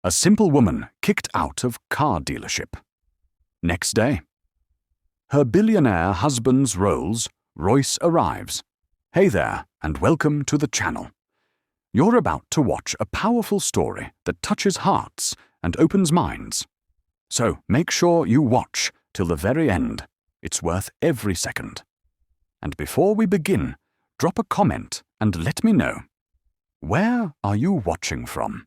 A simple woman kicked out of car dealership. Next day. Her billionaire husband's Rolls Royce arrives. Hey there, and welcome to the channel. You're about to watch a powerful story that touches hearts and opens minds. So make sure you watch till the very end. It's worth every second. And before we begin, drop a comment and let me know. Where are you watching from?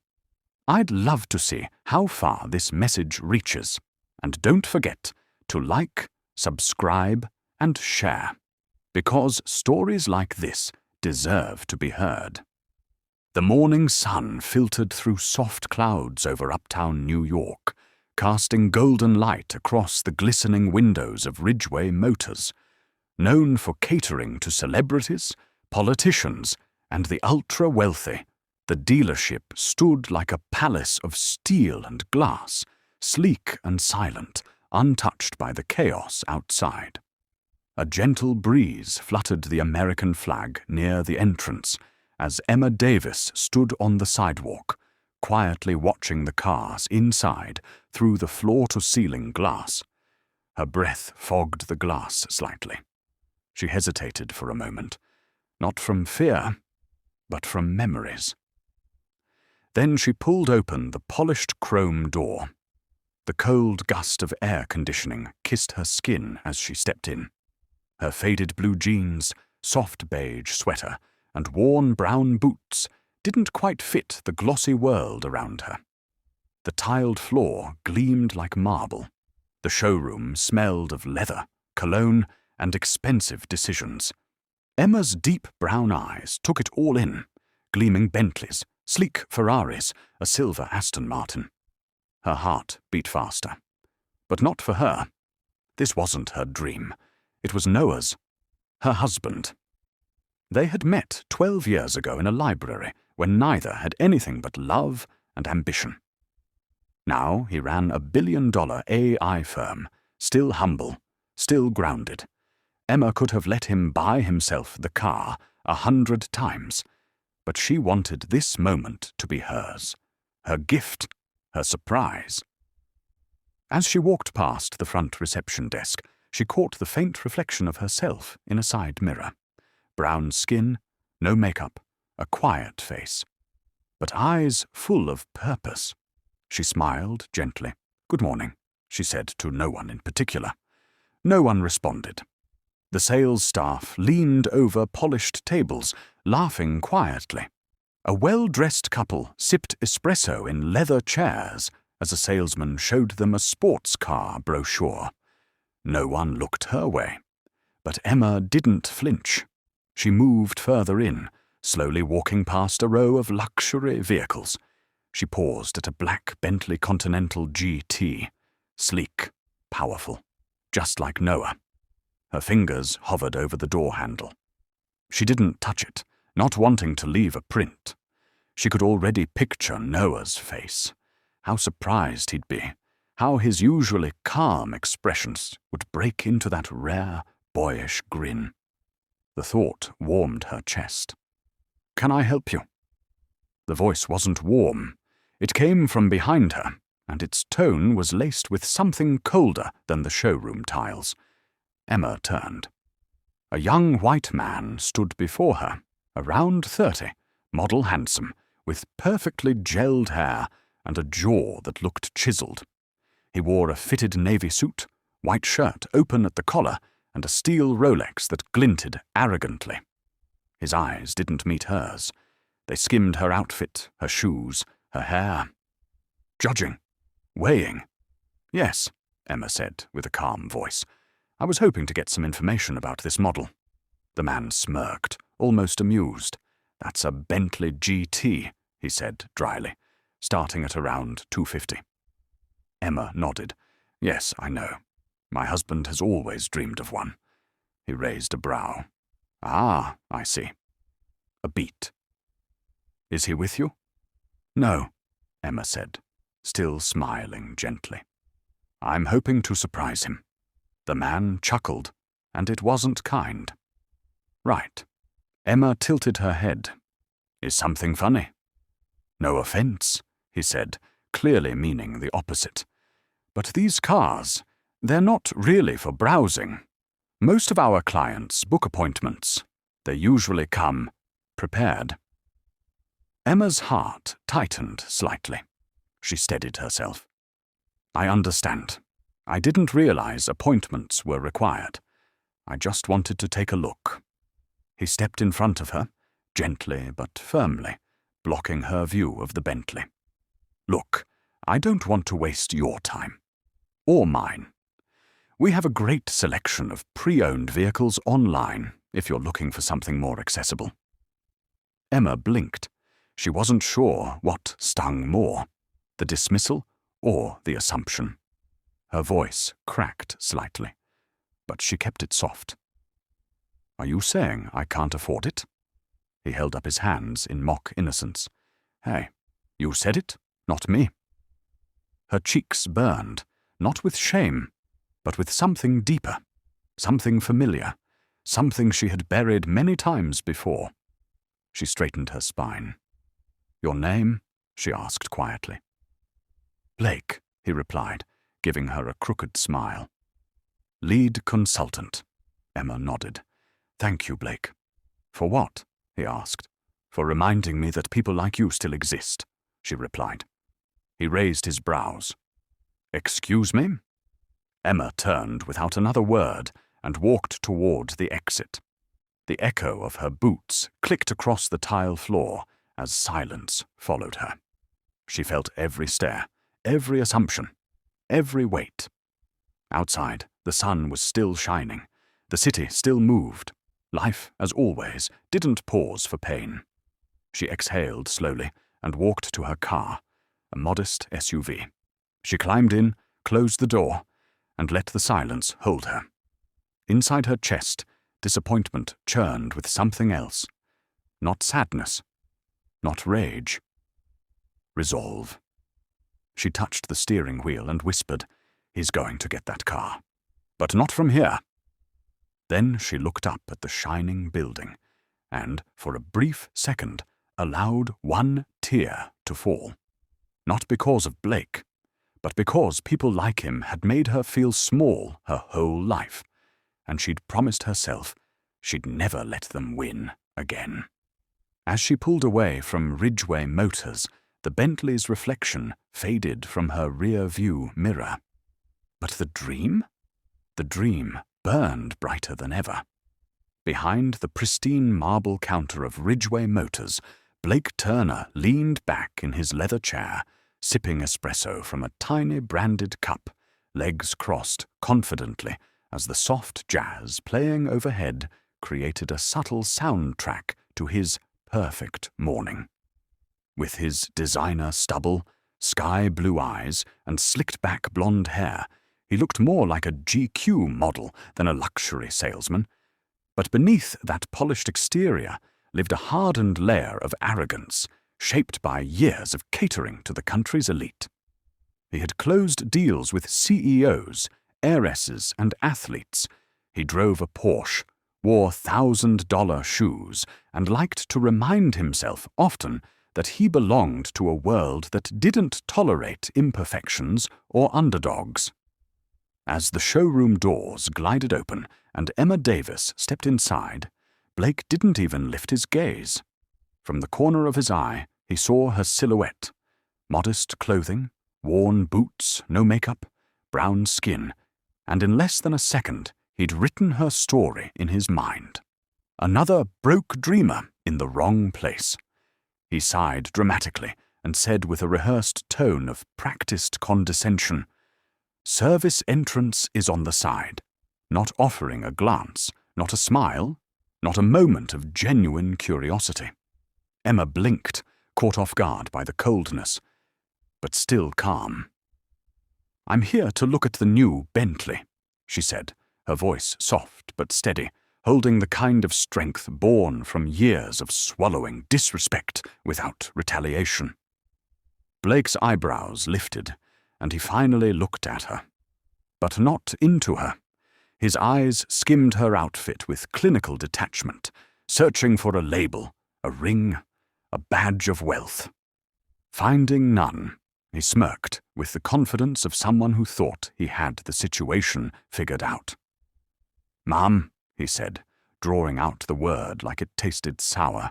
I'd love to see how far this message reaches. And don't forget to like, subscribe, and share, because stories like this deserve to be heard. The morning sun filtered through soft clouds over uptown New York, casting golden light across the glistening windows of Ridgeway Motors, known for catering to celebrities, politicians, and the ultra-wealthy. The dealership stood like a palace of steel and glass, sleek and silent, untouched by the chaos outside. A gentle breeze fluttered the American flag near the entrance as Emma Davis stood on the sidewalk, quietly watching the cars inside through the floor-to-ceiling glass. Her breath fogged the glass slightly. She hesitated for a moment, not from fear, but from memories. Then she pulled open the polished chrome door. The cold gust of air conditioning kissed her skin as she stepped in. Her faded blue jeans, soft beige sweater, and worn brown boots didn't quite fit the glossy world around her. The tiled floor gleamed like marble. The showroom smelled of leather, cologne, and expensive decisions. Emma's deep brown eyes took it all in, gleaming Bentleys, sleek Ferraris, a silver Aston Martin. Her heart beat faster. But not for her. This wasn't her dream. It was Noah's, her husband. They had met 12 years ago in a library when neither had anything but love and ambition. Now he ran a billion-dollar AI firm, still humble, still grounded. Emma could have let him buy himself the car 100 times, but she wanted this moment to be hers, her gift, her surprise. As she walked past the front reception desk, she caught the faint reflection of herself in a side mirror. Brown skin, no makeup, a quiet face, but eyes full of purpose. She smiled gently. "Good morning," she said to no one in particular. No one responded. The sales staff leaned over polished tables, laughing quietly. A well-dressed couple sipped espresso in leather chairs as a salesman showed them a sports car brochure. No one looked her way. But Emma didn't flinch. She moved further in, slowly walking past a row of luxury vehicles. She paused at a black Bentley Continental GT, sleek, powerful, just like Noah. Her fingers hovered over the door handle. She didn't touch it, not wanting to leave a print. She could already picture Noah's face. How surprised he'd be. How his usually calm expressions would break into that rare, boyish grin. The thought warmed her chest. "Can I help you?" The voice wasn't warm. It came from behind her, and its tone was laced with something colder than the showroom tiles. Emma turned. A young white man stood before her, around 30, model handsome, with perfectly gelled hair and a jaw that looked chiseled. He wore a fitted navy suit, white shirt open at the collar, and a steel Rolex that glinted arrogantly. His eyes didn't meet hers. They skimmed her outfit, her shoes, her hair. Judging. Weighing. "Yes," Emma said with a calm voice. "I was hoping to get some information about this model." The man smirked, almost amused. "That's a Bentley GT," he said dryly, starting at around $250. Emma nodded. "Yes, I know. My husband has always dreamed of one." He raised a brow. "Ah, I see." A beat. "Is he with you?" "No," Emma said, still smiling gently. "I'm hoping to surprise him." The man chuckled, and it wasn't kind. "Right." Emma tilted her head. "Is something funny?" "No offense," he said, clearly meaning the opposite. But these cars, they're not really for browsing. Most of our clients book appointments. They usually come prepared. Emma's heart tightened slightly. She steadied herself. I understand. I didn't realize appointments were required. I just wanted to take a look. He stepped in front of her, gently but firmly, blocking her view of the Bentley. Look, I don't want to waste your time. Or mine. We have a great selection of pre-owned vehicles online, if you're looking for something more accessible. Emma blinked. She wasn't sure what stung more, the dismissal or the assumption. Her voice cracked slightly, but she kept it soft. Are you saying I can't afford it? He held up his hands in mock innocence. Hey, you said it, not me. Her cheeks burned, not with shame, but with something deeper, something familiar, something she had buried many times before. She straightened her spine. Your name? She asked quietly. Blake, he replied, giving her a crooked smile. Lead consultant. Emma nodded. Thank you, Blake. For what? He asked. For reminding me that people like you still exist, she replied. He raised his brows. Excuse me? Emma turned without another word and walked toward the exit. The echo of her boots clicked across the tile floor as silence followed her. She felt every stare, every assumption, every weight. Outside, the sun was still shining. The city still moved. Life, as always, didn't pause for pain. She exhaled slowly and walked to her car, a modest SUV. She climbed in, closed the door, and let the silence hold her. Inside her chest, disappointment churned with something else. Not sadness, not rage. Resolve. She touched the steering wheel and whispered, He's going to get that car. But not from here. Then she looked up at the shining building, and, for a brief second, allowed one tear to fall. Not because of Blake, but because people like him had made her feel small her whole life, and she'd promised herself she'd never let them win again. As she pulled away from Ridgeway Motors, the Bentley's reflection faded from her rear-view mirror. But the dream? The dream burned brighter than ever. Behind the pristine marble counter of Ridgeway Motors, Blake Turner leaned back in his leather chair, sipping espresso from a tiny branded cup, legs crossed confidently as the soft jazz playing overhead created a subtle soundtrack to his perfect morning. With his designer stubble, sky-blue eyes, and slicked-back blonde hair, he looked more like a GQ model than a luxury salesman. But beneath that polished exterior lived a hardened layer of arrogance, shaped by years of catering to the country's elite. He had closed deals with CEOs, heiresses, and athletes. He drove a Porsche, wore $1,000 shoes, and liked to remind himself often that he belonged to a world that didn't tolerate imperfections or underdogs. As the showroom doors glided open and Emma Davis stepped inside, Blake didn't even lift his gaze. From the corner of his eye, he saw her silhouette. Modest clothing, worn boots, no makeup, brown skin, and in less than a second, he'd written her story in his mind. Another broke dreamer in the wrong place. He sighed dramatically and said with a rehearsed tone of practiced condescension, Service entrance is on the side, not offering a glance, not a smile, not a moment of genuine curiosity. Emma blinked, caught off guard by the coldness, but still calm. I'm here to look at the new Bentley, she said, her voice soft but steady, holding the kind of strength born from years of swallowing disrespect without retaliation. Blake's eyebrows lifted, and he finally looked at her. But not into her. His eyes skimmed her outfit with clinical detachment, searching for a label, a ring, a badge of wealth. Finding none, He smirked with the confidence of someone who thought he had the situation figured out. "Ma'am," he said, drawing out the word like it tasted sour,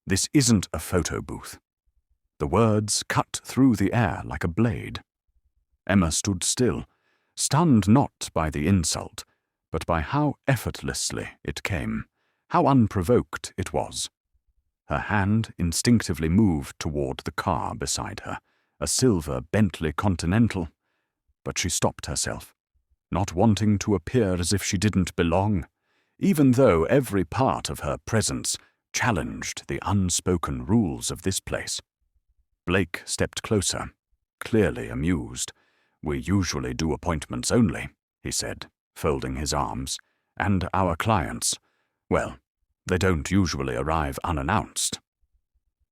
"this isn't a photo booth." The words cut through the air like a blade. Emma stood still, stunned not by the insult, but by how effortlessly it came, how unprovoked it was. Her hand instinctively moved toward the car beside her, a silver Bentley Continental, but she stopped herself, not wanting to appear as if she didn't belong, even though every part of her presence challenged the unspoken rules of this place. Blake stepped closer, clearly amused. "We usually do appointments only," he said, folding his arms, "and our clients, well, they don't usually arrive unannounced."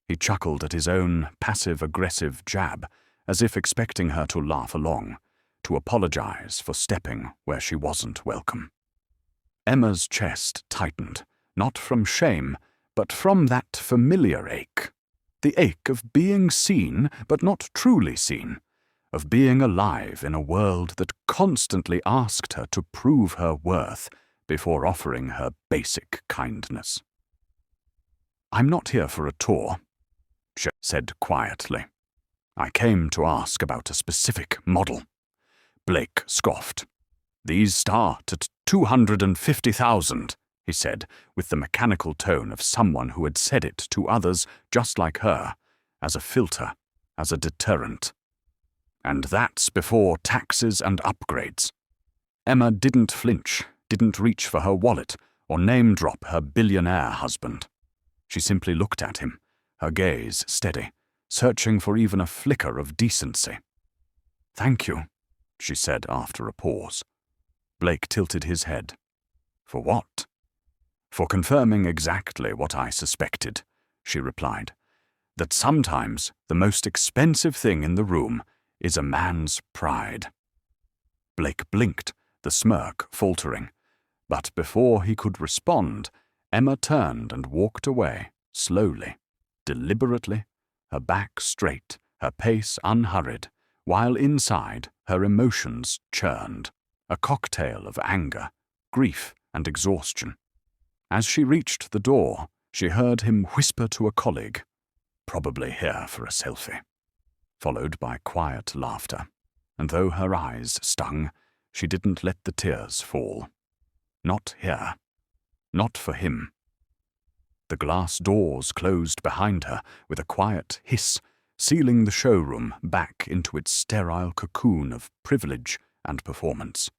He chuckled at his own passive-aggressive jab, as if expecting her to laugh along, to apologize for stepping where she wasn't welcome. Emma's chest tightened, not from shame, but from that familiar ache. The ache of being seen, but not truly seen, of being alive in a world that constantly asked her to prove her worth before offering her basic kindness. "I'm not here for a tour," she said quietly. "I came to ask about a specific model." Blake scoffed. "These start at 250,000, he said, with the mechanical tone of someone who had said it to others just like her, as a filter, as a deterrent. "And that's before taxes and upgrades." Emma didn't flinch, didn't reach for her wallet, or name-drop her billionaire husband. She simply looked at him, her gaze steady, searching for even a flicker of decency. "Thank you," she said after a pause. Blake tilted his head. "For what?" "For confirming exactly what I suspected," she replied, "that sometimes the most expensive thing in the room is a man's pride." Blake blinked, the smirk faltering, but before he could respond, Emma turned and walked away, slowly, deliberately, her back straight, her pace unhurried, while inside her emotions churned, a cocktail of anger, grief, and exhaustion. As she reached the door, she heard him whisper to a colleague, "Probably here for a selfie," followed by quiet laughter, and though her eyes stung, she didn't let the tears fall. Not here. Not for him. The glass doors closed behind her with a quiet hiss, sealing the showroom back into its sterile cocoon of privilege and performance.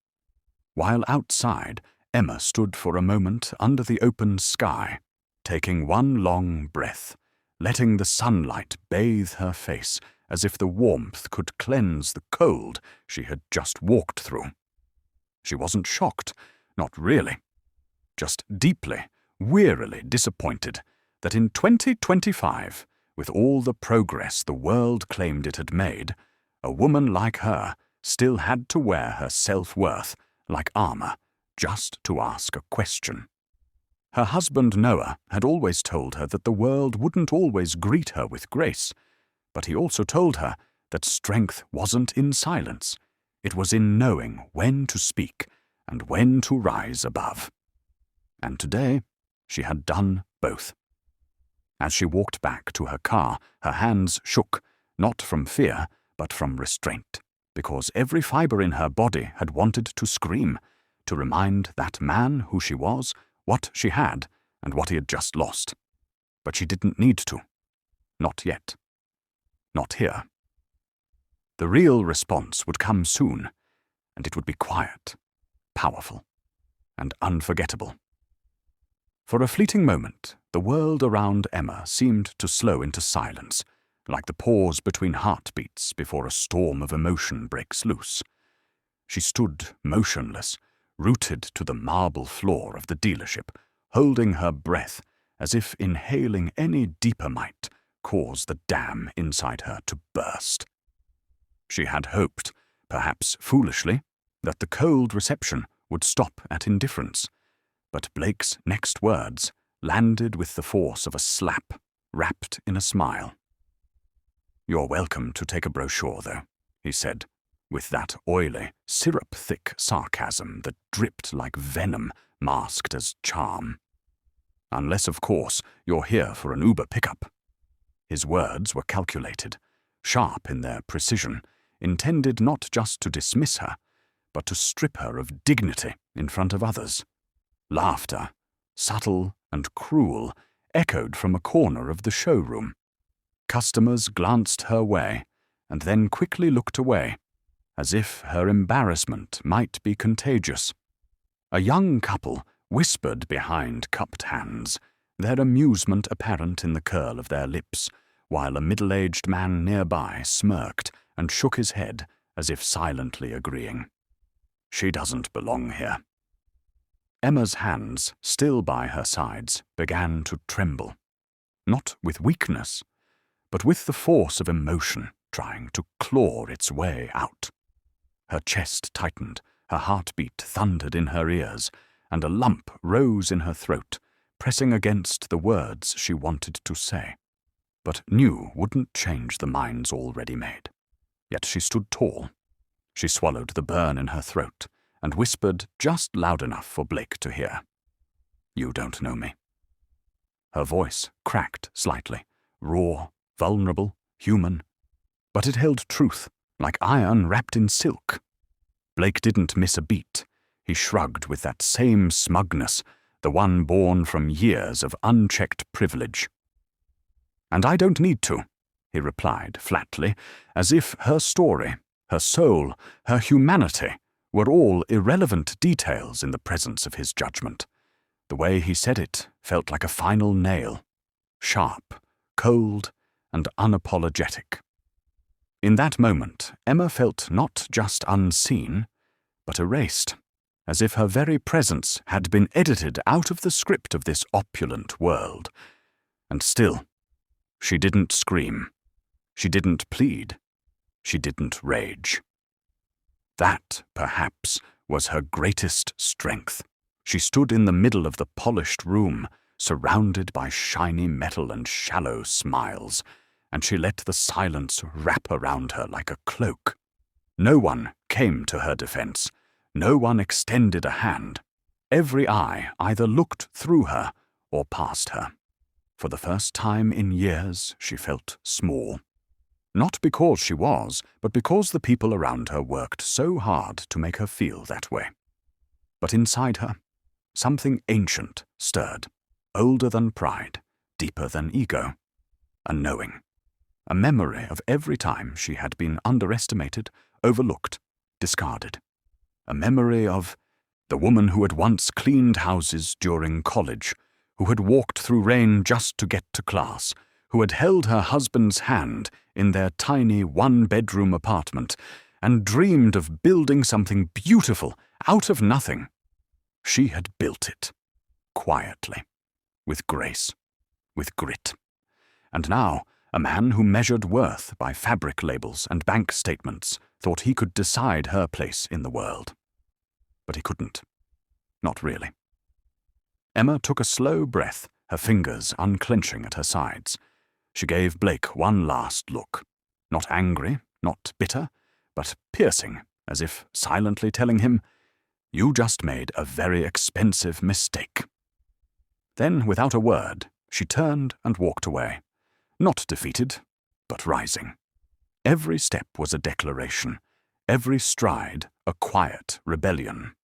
While outside, Emma stood for a moment under the open sky, taking one long breath, letting the sunlight bathe her face as if the warmth could cleanse the cold she had just walked through. She wasn't shocked, not really, just deeply, wearily disappointed that in 2025, with all the progress the world claimed it had made, a woman like her still had to wear her self-worth like armor just to ask a question. Her husband Noah had always told her that the world wouldn't always greet her with grace, but he also told her that strength wasn't in silence. It was in knowing when to speak and when to rise above. And today, she had done both. As she walked back to her car, her hands shook, not from fear, but from restraint, because every fiber in her body had wanted to scream, to remind that man who she was, what she had, and what he had just lost. But she didn't need to. Not yet. Not here. The real response would come soon, and it would be quiet, powerful, and unforgettable. For a fleeting moment, the world around Emma seemed to slow into silence, like the pause between heartbeats before a storm of emotion breaks loose. She stood motionless, rooted to the marble floor of the dealership, holding her breath as if inhaling any deeper might cause the dam inside her to burst. She had hoped, perhaps foolishly, that the cold reception would stop at indifference, but Blake's next words landed with the force of a slap, wrapped in a smile. "You're welcome to take a brochure, though," he said, with that oily, syrup-thick sarcasm that dripped like venom masked as charm. "Unless, of course, you're here for an Uber pickup." His words were calculated, sharp in their precision, intended not just to dismiss her, but to strip her of dignity in front of others. Laughter, subtle and cruel, echoed from a corner of the showroom. Customers glanced her way and then quickly looked away, as if her embarrassment might be contagious. A young couple whispered behind cupped hands, their amusement apparent in the curl of their lips, while a middle-aged man nearby smirked and shook his head as if silently agreeing. She doesn't belong here. Emma's hands, still by her sides, began to tremble, not with weakness, but with the force of emotion trying to claw its way out. Her chest tightened, her heartbeat thundered in her ears, and a lump rose in her throat, pressing against the words she wanted to say, but knew wouldn't change the minds already made. Yet she stood tall. She swallowed the burn in her throat and whispered just loud enough for Blake to hear. "You don't know me." Her voice cracked slightly, raw, vulnerable, human, but it held truth, like iron wrapped in silk. Blake didn't miss a beat. He shrugged with that same smugness, the one born from years of unchecked privilege. "And I don't need to," he replied flatly, as if her story, her soul, her humanity were all irrelevant details in the presence of his judgment. The way he said it felt like a final nail, sharp, cold, and unapologetic. In that moment, Emma felt not just unseen, but erased, as if her very presence had been edited out of the script of this opulent world. And still, she didn't scream. She didn't plead. She didn't rage. That, perhaps, was her greatest strength. She stood in the middle of the polished room, surrounded by shiny metal and shallow smiles, and she let the silence wrap around her like a cloak. No one came to her defense. No one extended a hand. Every eye either looked through her or past her. For the first time in years, she felt small. Not because she was, but because the people around her worked so hard to make her feel that way. But inside her, something ancient stirred, older than pride, deeper than ego. A knowing, a memory of every time she had been underestimated, overlooked, discarded. A memory of the woman who had once cleaned houses during college, who had walked through rain just to get to class, who had held her husband's hand in their tiny one-bedroom apartment and dreamed of building something beautiful out of nothing. She had built it, quietly, with grace, with grit. And now, a man who measured worth by fabric labels and bank statements thought he could decide her place in the world. But he couldn't. Not really. Emma took a slow breath, her fingers unclenching at her sides. She gave Blake one last look. Not angry, not bitter, but piercing, as if silently telling him, "You just made a very expensive mistake." Then, without a word, she turned and walked away. Not defeated, but rising. Every step was a declaration, every stride a quiet rebellion.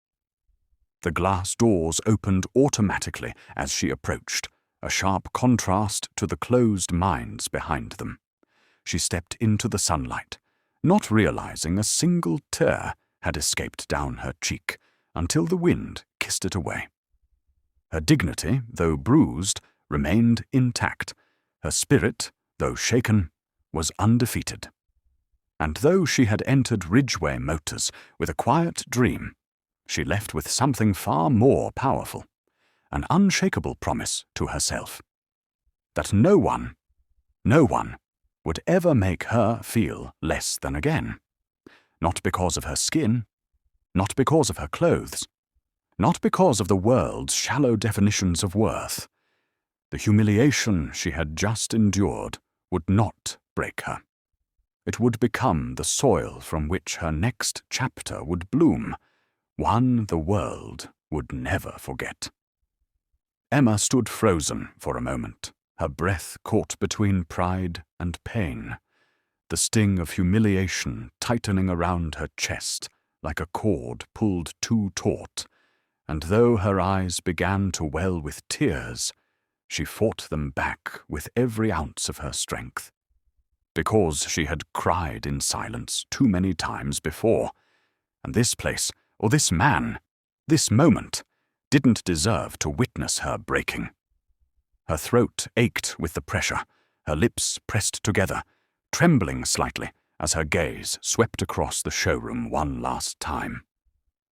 The glass doors opened automatically as she approached, a sharp contrast to the closed minds behind them. She stepped into the sunlight, not realizing a single tear had escaped down her cheek until the wind kissed it away. Her dignity, though bruised, remained intact. Her spirit, though shaken, was undefeated. And though she had entered Ridgeway Motors with a quiet dream, she left with something far more powerful, an unshakable promise to herself, that no one would ever make her feel less than again. Not because of her skin, not because of her clothes, not because of the world's shallow definitions of worth. The humiliation she had just endured would not break her. It would become the soil from which her next chapter would bloom, one the world would never forget. Emma stood frozen for a moment, her breath caught between pride and pain, the sting of humiliation tightening around her chest like a cord pulled too taut, and though her eyes began to well with tears, she fought them back with every ounce of her strength. Because she had cried in silence too many times before, and this place, or this man, this moment, didn't deserve to witness her breaking. Her throat ached with the pressure, her lips pressed together, trembling slightly as her gaze swept across the showroom one last time.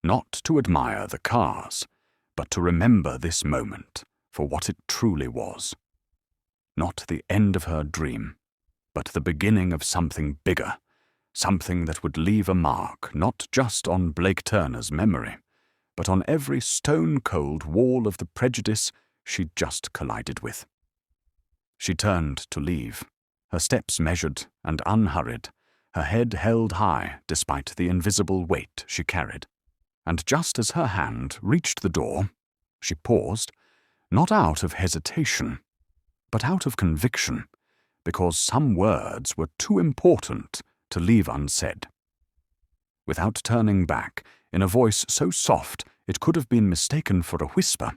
Not to admire the cars, but to remember this moment for what it truly was. Not the end of her dream, but the beginning of something bigger, something that would leave a mark not just on Blake Turner's memory, but on every stone-cold wall of the prejudice she'd just collided with. She turned to leave, her steps measured and unhurried, her head held high despite the invisible weight she carried. And just as her hand reached the door, she paused, not out of hesitation, but out of conviction, because some words were too important to leave unsaid. Without turning back, in a voice so soft it could have been mistaken for a whisper,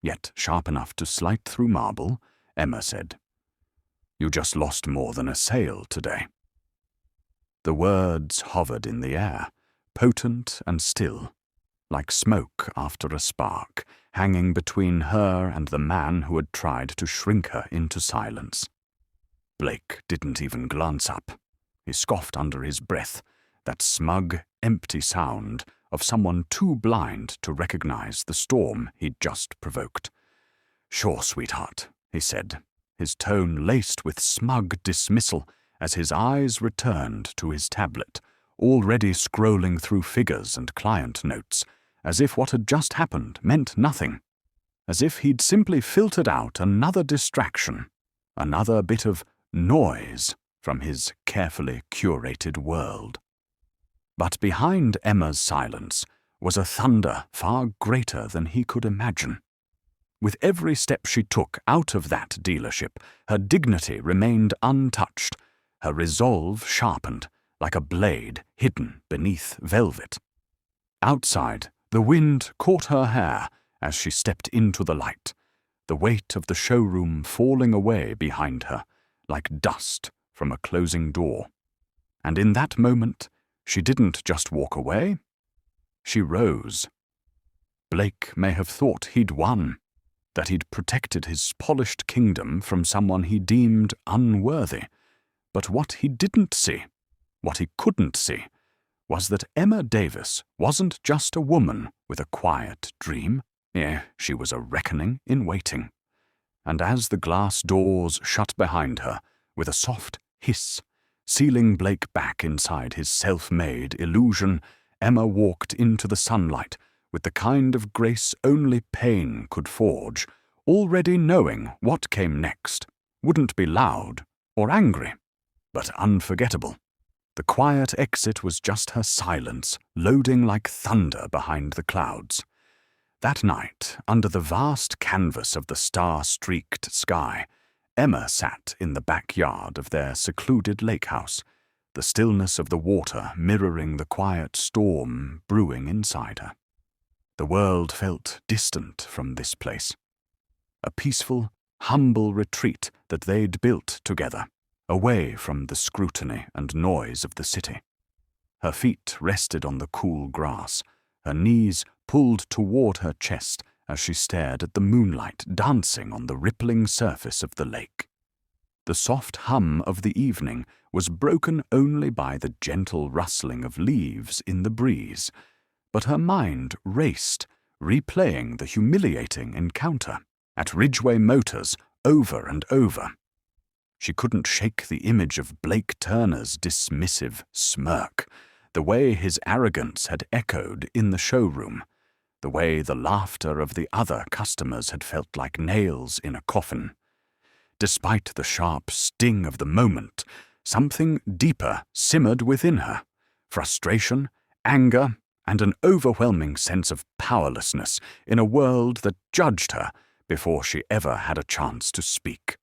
yet sharp enough to slide through marble, Emma said, "You just lost more than a sale today." The words hovered in the air, potent and still, like smoke after a spark, hanging between her and the man who had tried to shrink her into silence. Blake didn't even glance up. He scoffed under his breath, that smug, empty sound of someone too blind to recognize the storm he'd just provoked. "Sure, sweetheart," he said, his tone laced with smug dismissal as his eyes returned to his tablet, already scrolling through figures and client notes, as if what had just happened meant nothing, as if he'd simply filtered out another distraction, another bit of noise from his carefully curated world. But behind Emma's silence was a thunder far greater than he could imagine. With every step she took out of that dealership, her dignity remained untouched, her resolve sharpened like a blade hidden beneath velvet. Outside, the wind caught her hair as she stepped into the light, the weight of the showroom falling away behind her like dust from a closing door. And in that moment, she didn't just walk away, she rose. Blake may have thought he'd won, that he'd protected his polished kingdom from someone he deemed unworthy. But what he didn't see, what he couldn't see, was that Emma Davis wasn't just a woman with a quiet dream. She was a reckoning in waiting. And as the glass doors shut behind her, with a soft hiss, sealing Blake back inside his self-made illusion, Emma walked into the sunlight with the kind of grace only pain could forge, already knowing what came next wouldn't be loud or angry, but unforgettable. The quiet exit was just her silence, loading like thunder behind the clouds. That night, under the vast canvas of the star-streaked sky, Emma sat in the backyard of their secluded lake house, the stillness of the water mirroring the quiet storm brewing inside her. The world felt distant from this place. A peaceful, humble retreat that they'd built together, away from the scrutiny and noise of the city. Her feet rested on the cool grass, her knees pulled toward her chest as she stared at the moonlight dancing on the rippling surface of the lake. The soft hum of the evening was broken only by the gentle rustling of leaves in the breeze, but her mind raced, replaying the humiliating encounter at Ridgeway Motors over and over. She couldn't shake the image of Blake Turner's dismissive smirk, the way his arrogance had echoed in the showroom, the way the laughter of the other customers had felt like nails in a coffin. Despite the sharp sting of the moment, Something deeper simmered within her: frustration, anger, and an overwhelming sense of powerlessness in a world that judged her before she ever had a chance to speak.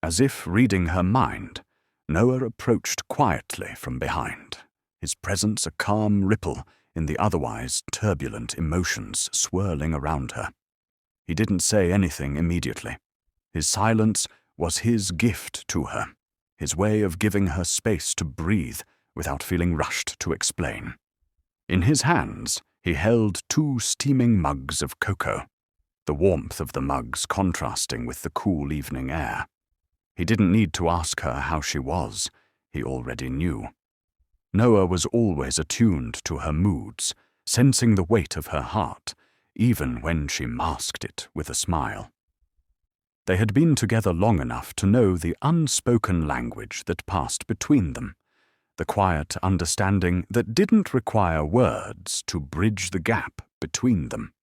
As if reading her mind, Noah approached quietly from behind, his presence a calm ripple in the otherwise turbulent emotions swirling around her. He didn't say anything immediately. His silence was his gift to her, his way of giving her space to breathe without feeling rushed to explain. In his hands, he held 2 steaming mugs of cocoa, the warmth of the mugs contrasting with the cool evening air. He didn't need to ask her how she was. He already knew. Noah was always attuned to her moods, sensing the weight of her heart, even when she masked it with a smile. They had been together long enough to know the unspoken language that passed between them, the quiet understanding that didn't require words to bridge the gap between them.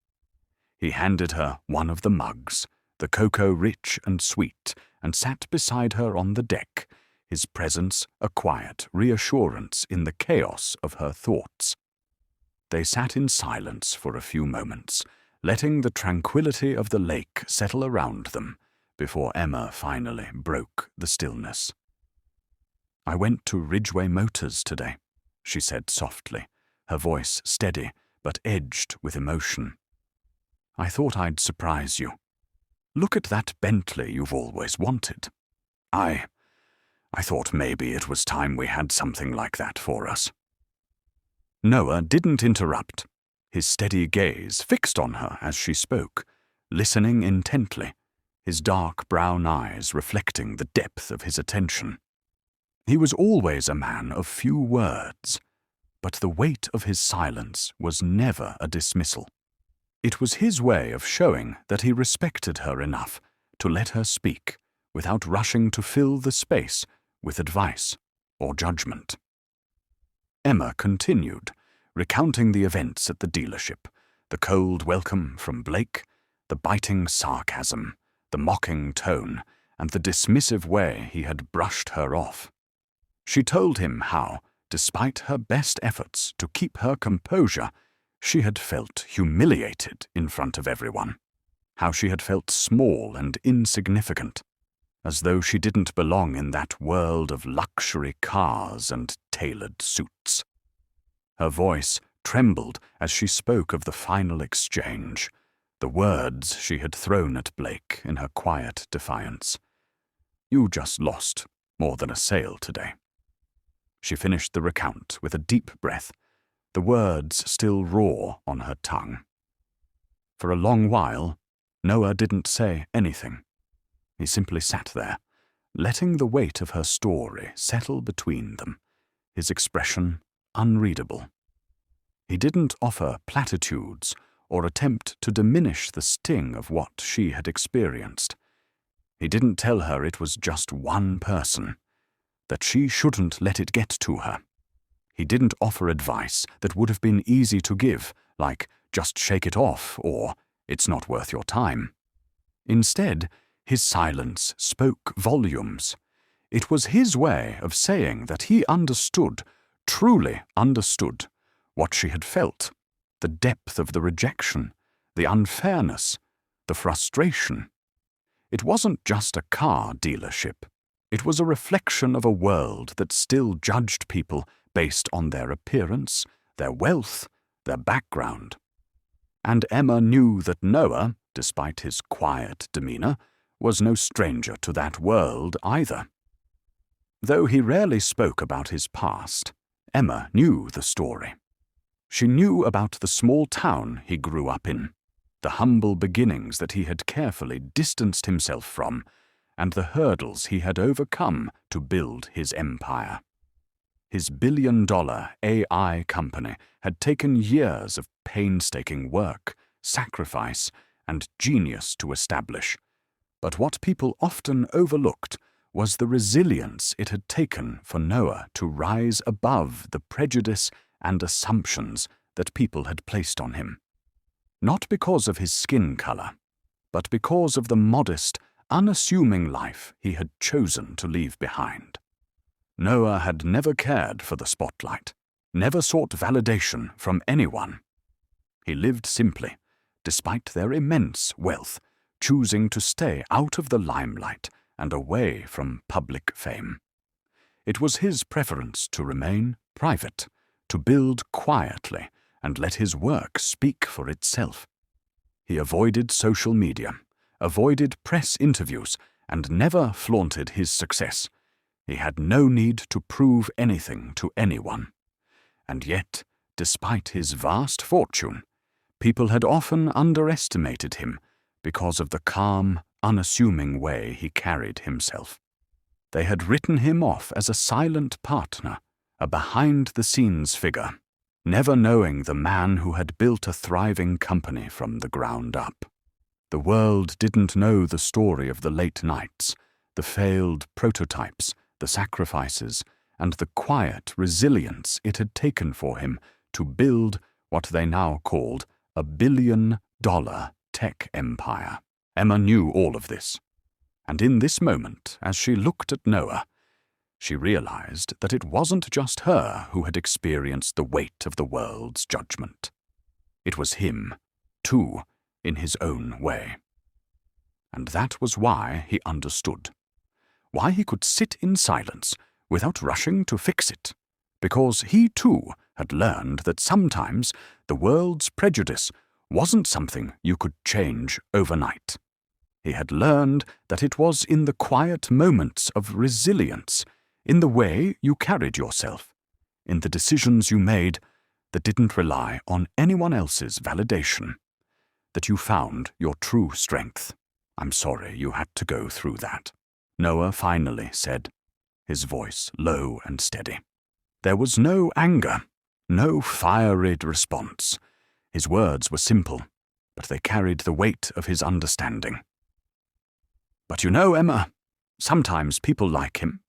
He handed her one of the mugs, the cocoa rich and sweet, and sat beside her on the deck, his presence a quiet reassurance in the chaos of her thoughts. They sat in silence for a few moments, letting the tranquility of the lake settle around them, before Emma finally broke the stillness. "I went to Ridgeway Motors today," she said softly, her voice steady but edged with emotion. "I thought I'd surprise you. Look at that Bentley you've always wanted. I thought maybe it was time we had something like that for us." Noah didn't interrupt, his steady gaze fixed on her as she spoke, listening intently, his dark brown eyes reflecting the depth of his attention. He was always a man of few words, but the weight of his silence was never a dismissal. It was his way of showing that he respected her enough to let her speak without rushing to fill the space with advice or judgment. Emma continued, recounting the events at the dealership, the cold welcome from Blake, the biting sarcasm, the mocking tone, and the dismissive way he had brushed her off. She told him how, despite her best efforts to keep her composure, she had felt humiliated in front of everyone, how she had felt small and insignificant, as though she didn't belong in that world of luxury cars and tailored suits. Her voice trembled as she spoke of the final exchange, the words she had thrown at Blake in her quiet defiance. "You just lost more than a sale today." She finished the recount with a deep breath, the words still raw on her tongue. For a long while, Noah didn't say anything. He simply sat there, letting the weight of her story settle between them, his expression unreadable. He didn't offer platitudes or attempt to diminish the sting of what she had experienced. He didn't tell her it was just one person, that she shouldn't let it get to her. He didn't offer advice that would have been easy to give, like, just shake it off, or it's not worth your time. Instead, his silence spoke volumes. It was his way of saying that he understood, truly understood, what she had felt, the depth of the rejection, the unfairness, the frustration. It wasn't just a car dealership. It was a reflection of a world that still judged people based on their appearance, their wealth, their background. And Emma knew that Noah, despite his quiet demeanor, was no stranger to that world either. Though he rarely spoke about his past, Emma knew the story. She knew about the small town he grew up in, the humble beginnings that he had carefully distanced himself from, and the hurdles he had overcome to build his empire. His billion-dollar AI company had taken years of painstaking work, sacrifice, and genius to establish, but what people often overlooked was the resilience it had taken for Noah to rise above the prejudice and assumptions that people had placed on him. Not because of his skin color, but because of the modest, unassuming life he had chosen to leave behind. Noah had never cared for the spotlight, never sought validation from anyone. He lived simply, despite their immense wealth, choosing to stay out of the limelight and away from public fame. It was his preference to remain private, to build quietly and let his work speak for itself. He avoided social media, avoided press interviews, and never flaunted his success. He had no need to prove anything to anyone. And yet, despite his vast fortune, people had often underestimated him because of the calm, unassuming way he carried himself. They had written him off as a silent partner, a behind-the-scenes figure, never knowing the man who had built a thriving company from the ground up. The world didn't know the story of the late nights, the failed prototypes, the sacrifices, and the quiet resilience it had taken for him to build what they now called a billion-dollar tech empire. Emma knew all of this. And in this moment, as she looked at Noah, she realized that it wasn't just her who had experienced the weight of the world's judgment. It was him, too, in his own way. And that was why he understood. Why he could sit in silence without rushing to fix it. Because he, too, had learned that sometimes the world's prejudice wasn't something you could change overnight. He had learned that it was in the quiet moments of resilience, in the way you carried yourself, in the decisions you made that didn't rely on anyone else's validation, that you found your true strength. I'm sorry you had to go through that, Noah finally said, his voice low and steady. There was no anger, no fiery response. His words were simple, but they carried the weight of his understanding. But you know, Emma, sometimes people like him,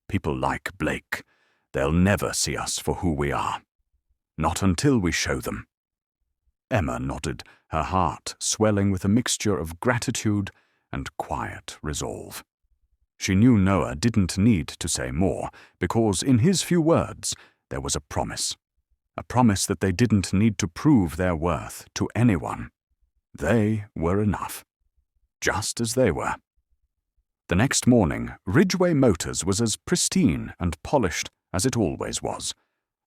people like Blake, they'll never see us for who we are. Not until we show them. Emma nodded, her heart swelling with a mixture of gratitude and quiet resolve. She knew Noah didn't need to say more, because in his few words there was a promise that they didn't need to prove their worth to anyone. They were enough, just as they were. The next morning, Ridgeway Motors was as pristine and polished as it always was,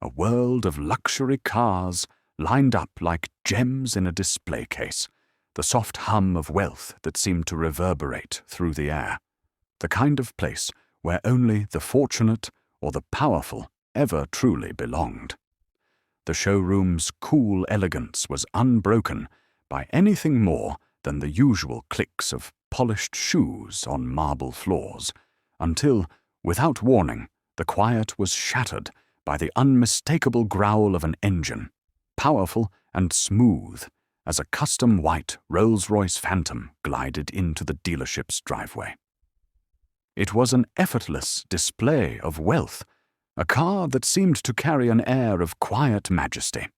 a world of luxury cars lined up like gems in a display case, the soft hum of wealth that seemed to reverberate through the air, the kind of place where only the fortunate or the powerful ever truly belonged. The showroom's cool elegance was unbroken by anything more than the usual clicks of polished shoes on marble floors, until, without warning, the quiet was shattered by the unmistakable growl of an engine, powerful and smooth as a custom white Rolls-Royce Phantom glided into the dealership's driveway. It was an effortless display of wealth, a car that seemed to carry an air of quiet majesty,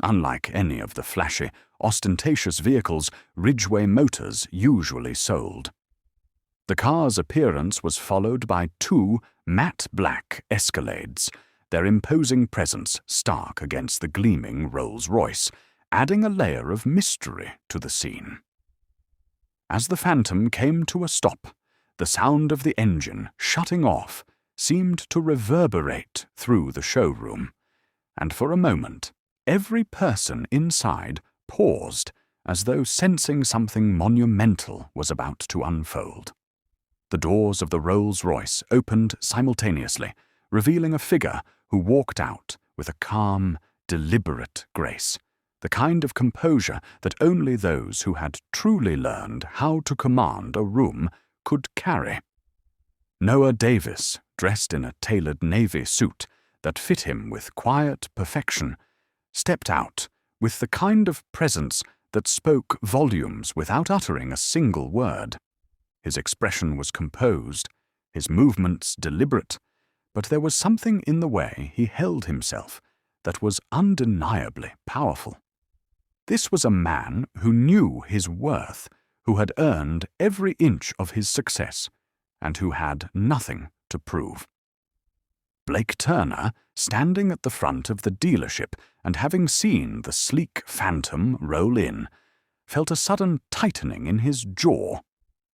unlike any of the flashy, ostentatious vehicles Ridgeway Motors usually sold. The car's appearance was followed by two matte black Escalades, their imposing presence stark against the gleaming Rolls-Royce, adding a layer of mystery to the scene. As the Phantom came to a stop, the sound of the engine shutting off seemed to reverberate through the showroom, and for a moment, every person inside paused as though sensing something monumental was about to unfold. The doors of the Rolls-Royce opened simultaneously, revealing a figure who walked out with a calm, deliberate grace, the kind of composure that only those who had truly learned how to command a room could carry. Noah Davis, dressed in a tailored navy suit that fit him with quiet perfection, stepped out with the kind of presence that spoke volumes without uttering a single word. His expression was composed, his movements deliberate, but there was something in the way he held himself that was undeniably powerful. This was a man who knew his worth, who had earned every inch of his success, and who had nothing to prove. Blake Turner, standing at the front of the dealership and having seen the sleek Phantom roll in, felt a sudden tightening in his jaw,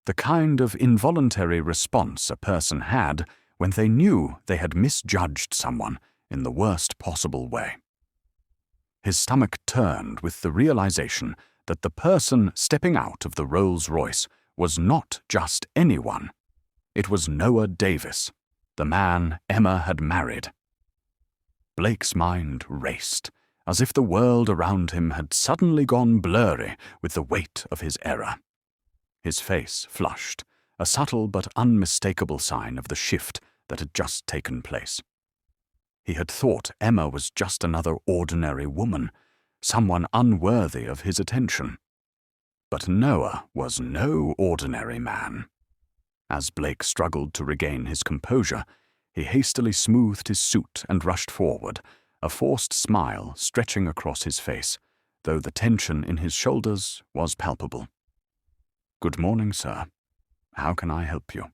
the kind of involuntary response a person had when they knew they had misjudged someone in the worst possible way. His stomach turned with the realization that the person stepping out of the Rolls-Royce was not just anyone. It was Noah Davis, the man Emma had married. Blake's mind raced, as if the world around him had suddenly gone blurry with the weight of his error. His face flushed, a subtle but unmistakable sign of the shift that had just taken place. He had thought Emma was just another ordinary woman, someone unworthy of his attention. But Noah was no ordinary man. As Blake struggled to regain his composure, he hastily smoothed his suit and rushed forward, a forced smile stretching across his face, though the tension in his shoulders was palpable. "Good morning, sir. How can I help you?"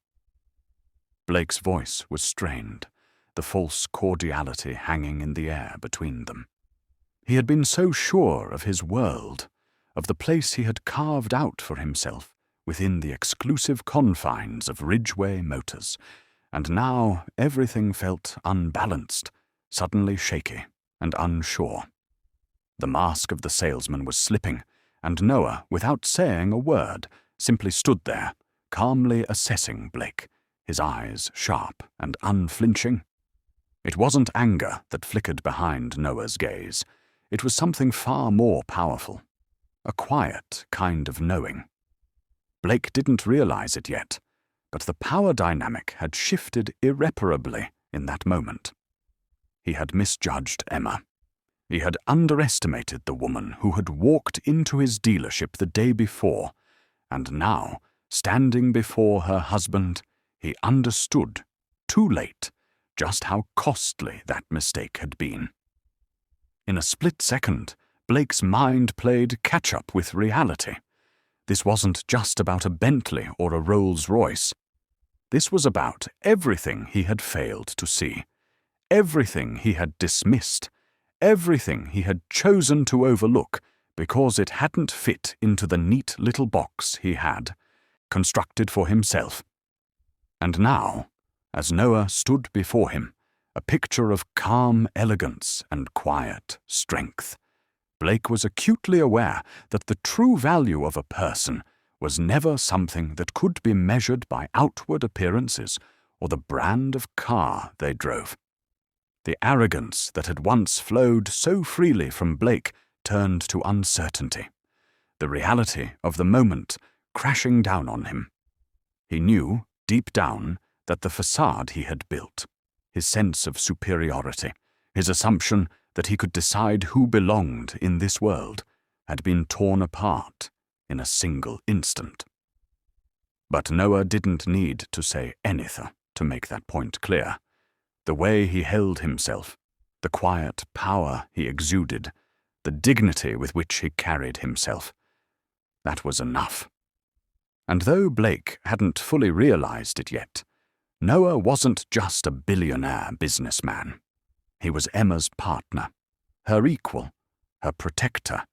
Blake's voice was strained, the false cordiality hanging in the air between them. He had been so sure of his world, of the place he had carved out for himself within the exclusive confines of Ridgeway Motors, and now everything felt unbalanced, suddenly shaky and unsure. The mask of the salesman was slipping, and Noah, without saying a word, simply stood there, calmly assessing Blake, his eyes sharp and unflinching. It wasn't anger that flickered behind Noah's gaze. It was something far more powerful, a quiet kind of knowing. Blake didn't realize it yet, but the power dynamic had shifted irreparably in that moment. He had misjudged Emma. He had underestimated the woman who had walked into his dealership the day before, and now, standing before her husband, he understood, too late, just how costly that mistake had been. In a split second, Blake's mind played catch-up with reality. This wasn't just about a Bentley or a Rolls-Royce. This was about everything he had failed to see, everything he had dismissed, everything he had chosen to overlook because it hadn't fit into the neat little box he had constructed for himself. And now, as Noah stood before him, a picture of calm elegance and quiet strength, Blake was acutely aware that the true value of a person was never something that could be measured by outward appearances or the brand of car they drove. The arrogance that had once flowed so freely from Blake turned to uncertainty, the reality of the moment crashing down on him. He knew, deep down, that the facade he had built, his sense of superiority, his assumption that he could decide who belonged in this world, had been torn apart in a single instant. But Noah didn't need to say anything to make that point clear. The way he held himself, the quiet power he exuded, the dignity with which he carried himself, that was enough. And though Blake hadn't fully realized it yet, Noah wasn't just a billionaire businessman. He was Emma's partner, her equal, her protector,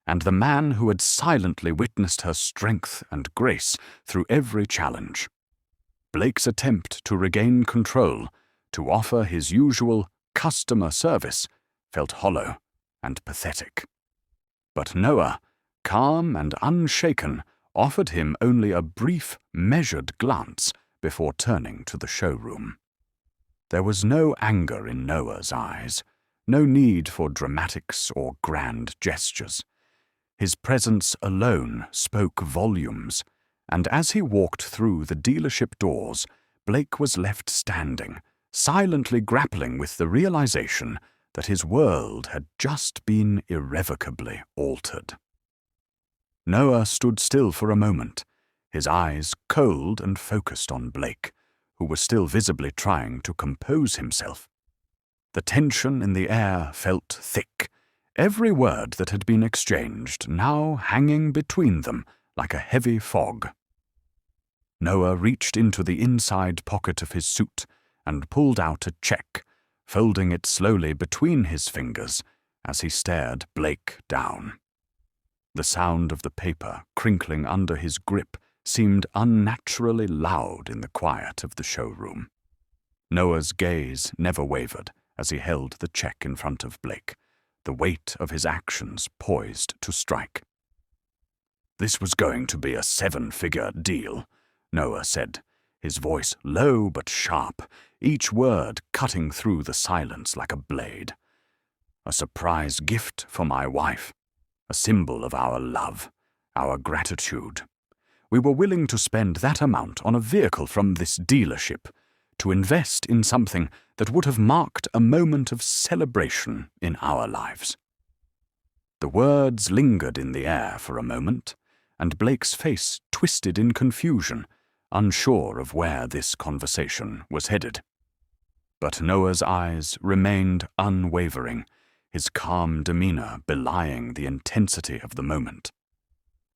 and the man who had silently witnessed her strength and grace through every challenge. Blake's attempt to regain control, to offer his usual customer service, felt hollow and pathetic. But Noah, calm and unshaken, offered him only a brief, measured glance before turning to the showroom. There was no anger in Noah's eyes, no need for dramatics or grand gestures. His presence alone spoke volumes, and as he walked through the dealership doors, Blake was left standing, silently grappling with the realization that his world had just been irrevocably altered. Noah stood still for a moment, his eyes cold and focused on Blake, who was still visibly trying to compose himself. The tension in the air felt thick, every word that had been exchanged now hanging between them like a heavy fog. Noah reached into the inside pocket of his suit and pulled out a check, folding it slowly between his fingers as he stared Blake down. The sound of the paper crinkling under his grip seemed unnaturally loud in the quiet of the showroom. Noah's gaze never wavered as he held the check in front of Blake, the weight of his actions poised to strike. "This was going to be a 7-figure deal," Noah said, his voice low but sharp, each word cutting through the silence like a blade. "A surprise gift for my wife, a symbol of our love, our gratitude. We were willing to spend that amount on a vehicle from this dealership, to invest in something that would have marked a moment of celebration in our lives." The words lingered in the air for a moment, and Blake's face twisted in confusion, unsure of where this conversation was headed. But Noah's eyes remained unwavering, his calm demeanor belying the intensity of the moment.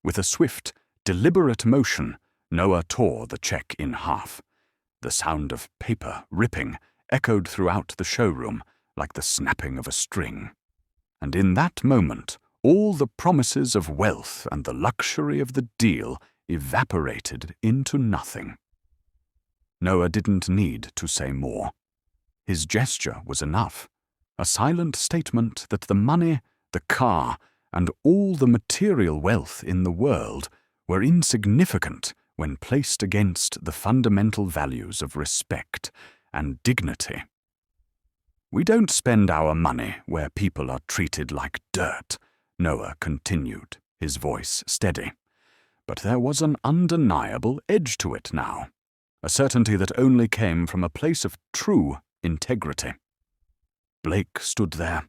With a swift, deliberate motion, Noah tore the check in half. The sound of paper ripping echoed throughout the showroom like the snapping of a string. And in that moment, all the promises of wealth and the luxury of the deal evaporated into nothing. Noah didn't need to say more. His gesture was enough, a silent statement that the money, the car, and all the material wealth in the world were insignificant when placed against the fundamental values of respect and dignity. "We don't spend our money where people are treated like dirt," Noah continued, his voice steady. But there was an undeniable edge to it now, a certainty that only came from a place of true integrity. Blake stood there,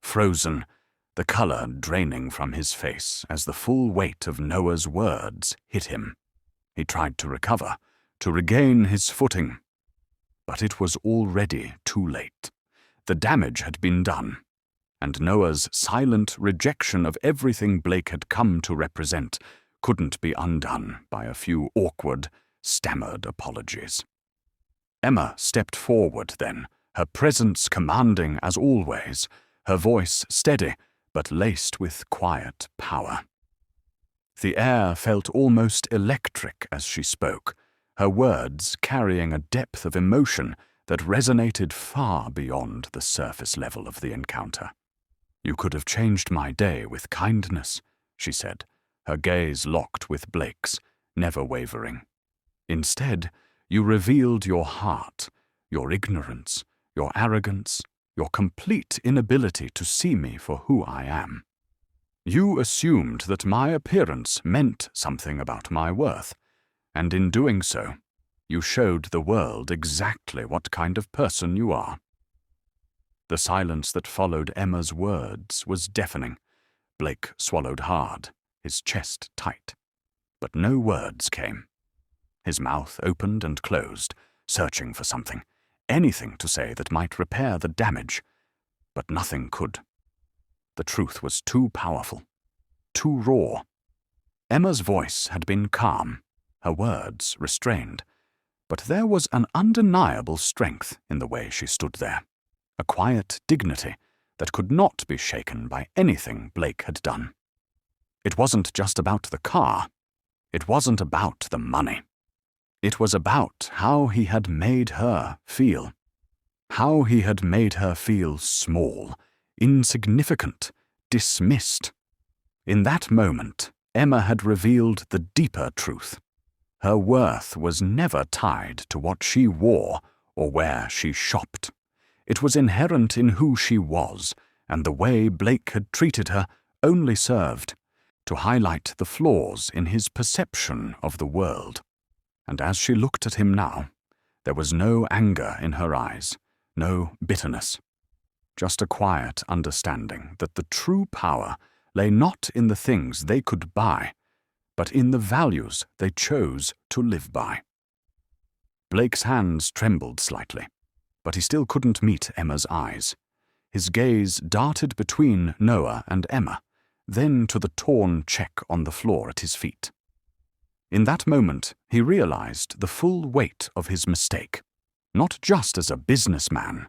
frozen, the color draining from his face as the full weight of Noah's words hit him. He tried to recover, to regain his footing. But it was already too late. The damage had been done, and Noah's silent rejection of everything Blake had come to represent couldn't be undone by a few awkward, stammered apologies. Emma stepped forward then, her presence commanding as always, her voice steady but laced with quiet power. The air felt almost electric as she spoke, her words carrying a depth of emotion that resonated far beyond the surface level of the encounter. "You could have changed my day with kindness," she said, her gaze locked with Blake's, never wavering. "Instead, you revealed your heart, your ignorance, your arrogance, your complete inability to see me for who I am. You assumed that my appearance meant something about my worth, and in doing so, you showed the world exactly what kind of person you are." The silence that followed Emma's words was deafening. Blake swallowed hard, his chest tight. But no words came. His mouth opened and closed, searching for something, anything to say that might repair the damage. But nothing could. The truth was too powerful, too raw. Emma's voice had been calm, her words restrained, but there was an undeniable strength in the way she stood there, a quiet dignity that could not be shaken by anything Blake had done. It wasn't just about the car. It wasn't about the money. It was about how he had made her feel. How he had made her feel small, insignificant, dismissed. In that moment, Emma had revealed the deeper truth. Her worth was never tied to what she wore or where she shopped. It was inherent in who she was, and the way Blake had treated her only served to highlight the flaws in his perception of the world. And as she looked at him now, there was no anger in her eyes, no bitterness, just a quiet understanding that the true power lay not in the things they could buy, but in the values they chose to live by. Blake's hands trembled slightly, but he still couldn't meet Emma's eyes. His gaze darted between Noah and Emma, then to the torn check on the floor at his feet. In that moment, he realized the full weight of his mistake. not just as a businessman,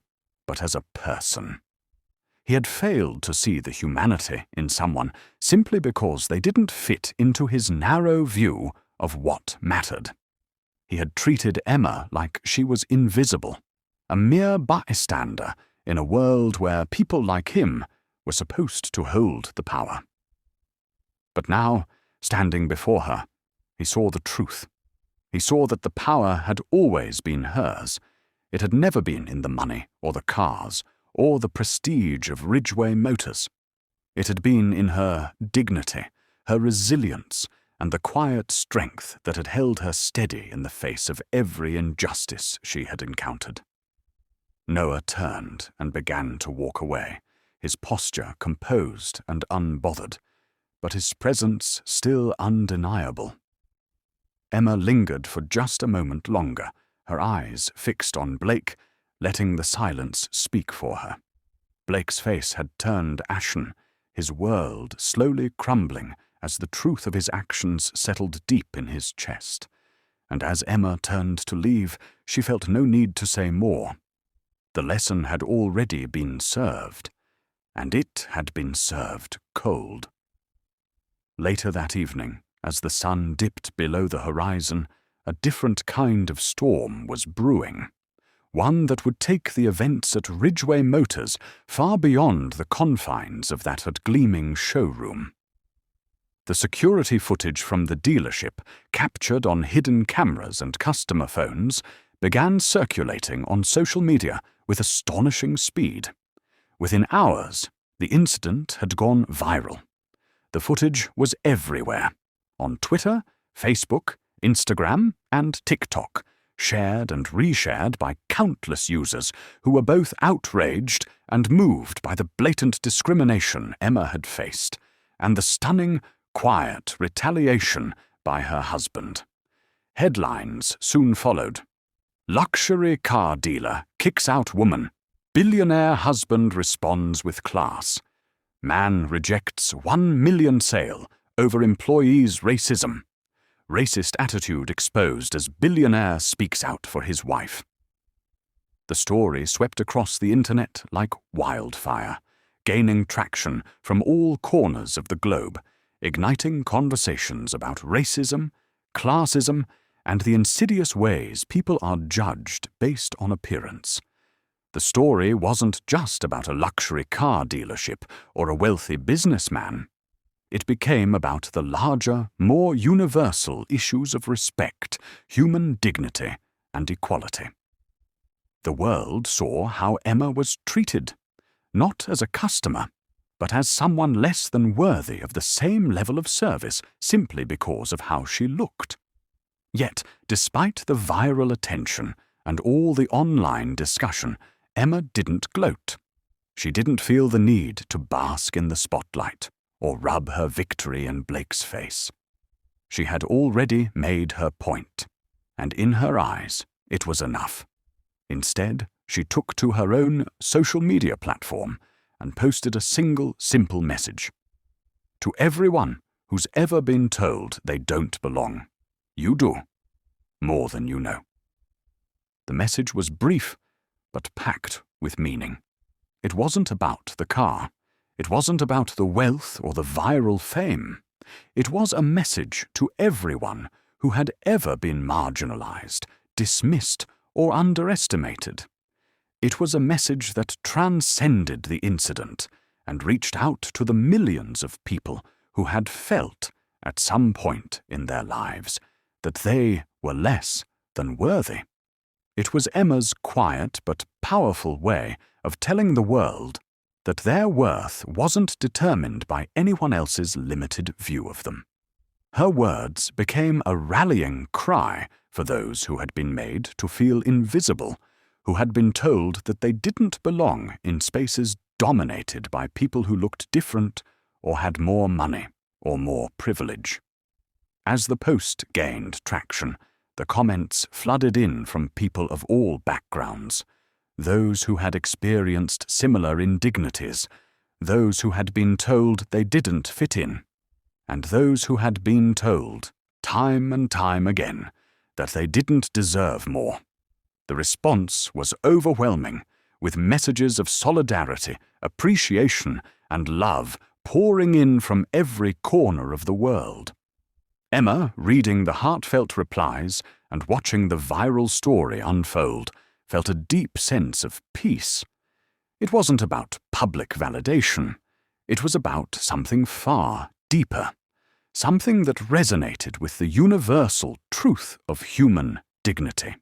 but as a person. He had failed to see the humanity in someone simply because they didn't fit into his narrow view of what mattered. He had treated Emma like she was invisible, a mere bystander in a world where people like him were supposed to hold the power. But now, standing before her, he saw the truth. He saw that the power had always been hers. It had never been in the money or the cars or the prestige of Ridgeway Motors. It had been in her dignity, her resilience, and the quiet strength that had held her steady in the face of every injustice she had encountered. Noah turned and began to walk away, his posture composed and unbothered, but his presence still undeniable. Emma lingered for just a moment longer, her eyes fixed on Blake, letting the silence speak for her. Blake's face had turned ashen, his world slowly crumbling as the truth of his actions settled deep in his chest. And as Emma turned to leave, she felt no need to say more. The lesson had already been served, and it had been served cold. Later that evening, as the sun dipped below the horizon, a different kind of storm was brewing, one that would take the events at Ridgeway Motors far beyond the confines of that gleaming showroom. The security footage from the dealership, captured on hidden cameras and customer phones, began circulating on social media with astonishing speed. Within hours, the incident had gone viral. The footage was everywhere, on Twitter, Facebook, Instagram, and TikTok, shared and reshared by countless users who were both outraged and moved by the blatant discrimination Emma had faced, and the stunning, quiet retaliation by her husband. Headlines soon followed. Luxury car dealer kicks out woman. Billionaire husband responds with class. Man rejects 1 million sale over employee's racism. Racist attitude exposed as billionaire speaks out for his wife. The story swept across the internet like wildfire, gaining traction from all corners of the globe, igniting conversations about racism, classism, and the insidious ways people are judged based on appearance. The story wasn't just about a luxury car dealership or a wealthy businessman. It became about the larger, more universal issues of respect, human dignity, and equality. The world saw how Emma was treated, not as a customer, but as someone less than worthy of the same level of service simply because of how she looked. Yet, despite the viral attention and all the online discussion, Emma didn't gloat. She didn't feel the need to bask in the spotlight or rub her victory in Blake's face. She had already made her point, and in her eyes, it was enough. Instead, she took to her own social media platform and posted a single, simple message. To everyone who's ever been told they don't belong, you do, more than you know. The message was brief, but packed with meaning. It wasn't about the car. It wasn't about the wealth or the viral fame. It was a message to everyone who had ever been marginalized, dismissed, or underestimated. It was a message that transcended the incident and reached out to the millions of people who had felt, at some point in their lives, that they were less than worthy. It was Emma's quiet but powerful way of telling the world that their worth wasn't determined by anyone else's limited view of them. Her words became a rallying cry for those who had been made to feel invisible, who had been told that they didn't belong in spaces dominated by people who looked different or had more money or more privilege. As the post gained traction, the comments flooded in from people of all backgrounds, those who had experienced similar indignities, those who had been told they didn't fit in, and those who had been told, time and time again, that they didn't deserve more. The response was overwhelming, with messages of solidarity, appreciation, and love pouring in from every corner of the world. Emma, reading the heartfelt replies and watching the viral story unfold, felt a deep sense of peace. It wasn't about public validation. It was about something far deeper, something that resonated with the universal truth of human dignity.